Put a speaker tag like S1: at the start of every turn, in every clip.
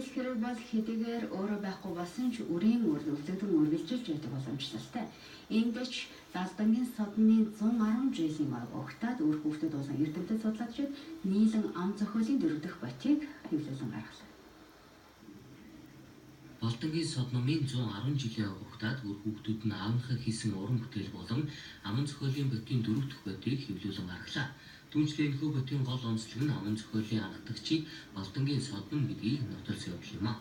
S1: Эрүүл хэрэг бол хэдийгээр өөрөө байхгүй болсон ч үрийн үлдэгдэн үргэлжилж байдаг боломжтой. Энд ч Далдангийн содны 110 жилийн угтаад өөр хүүхдэд болон эрдэмтэд судлаачид нийлэн ам зохиолын 4 дахь батийг хэвлэлэн гаргалаа.
S2: Далдангийн сод номын 110 жилийн угтаад өөр хүүхдүүд нь аавынхаа хийсэн уран бүтээл болон аман зохиолын батийн 4 дахь батийг хэвлүүлэн гаргалаа. Түүнчлэн энэхүү батийн гол онцлог нь аман зохиолын анхдагчийг Далдангийн содон гэдгийг нотолсон явдал юм а.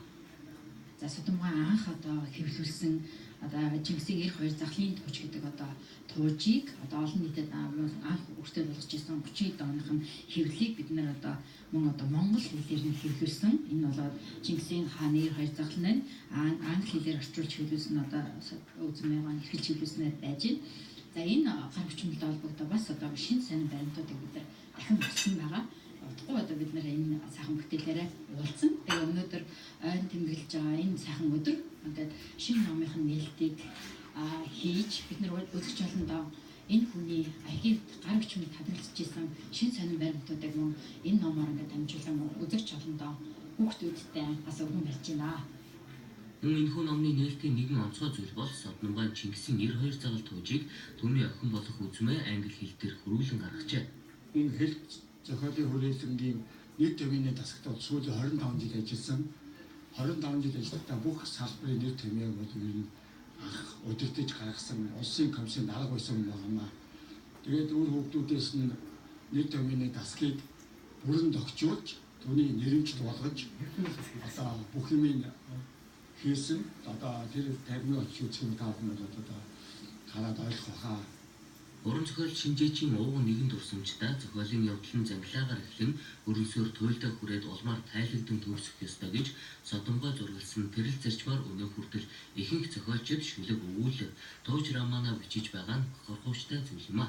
S3: За Содомгоо анх хэвлүүлсэн Чингисийн 92 захлын тууч гэдэг туужийг олон нийтэд анх өртөө болгож ирсэн 30 оных нь хэвлэлийг бид нэр Монгол хэлээр нь хэвлүүлсэн. Энэ бол Чингисийн хааны 92 захлын нь англи хэлээр орчуулж хэвлүүлсэн үзмээр эрхэлж хэвлүүлснээр байж байна. За энэ гар хүчмэлтэй холбогдоо бас шинэ сонин баримтуудыг бид дахин болсон байгаа. Удахгүй бид нэр энэ сайхан бүтээлээрээ уулзсан. Тэгээ өнөөдөр ойн тэмдэглэж байгаа энэ сайхан өдөр ингээд шинэ номынхын нээлтийг хийж бид нар үзэж олондоо энэ хүний аягийн гар хүчмэд хадгалж ирсэн шинэ сонин баримтуудыг мөн энэ номоор ингээд дамжуулан үзэж олондоо хүүхдүүдтэй бас өргөн барьж байна.
S2: Мөн энэхүү номны нээлтийн нэгэн онцгой зүйл бол Содомгоо Чингисийн 92 загал туужийг түүний охин болох үзмээ англи хэл дээр хөрвүүлэн гаргажээ.
S4: Энэ хэл зохиолын хүрээлэнгийн нэг төвийн тасагтаа сүүлийн 25 жил ажилласан. 25 жил ажиллахдаа бүх салбарын нэр томьёо бол ер нь удирдах гаргасан улсын комиссын дарга байсан байна. Тэгээд өөр хүүхдүүдээс нь нэр томьёоны тасгийг бүрэн тогтжуулж, түүний нэрэмжт болгож бүх юмыг хийсэн. Тэр таймны очиж таав нь хараад ойлгох хаа.
S2: Уран зохиол шинжээчийн ууган нэгэн дурсамжтай зохиолын явдал нь зангилаагаар эхлэн өрнөсөөр туйлдаа хүрээд улмаар тайлгдан төгсөх ёстой гэж Содомгоо зургалсан тэрэл зарчмаар өнөө хүртэл ихэнх зохиолчид шүлэг өгүүлээд тууж романаа бичиж байгаа нь хорхууштай зүйл юм а.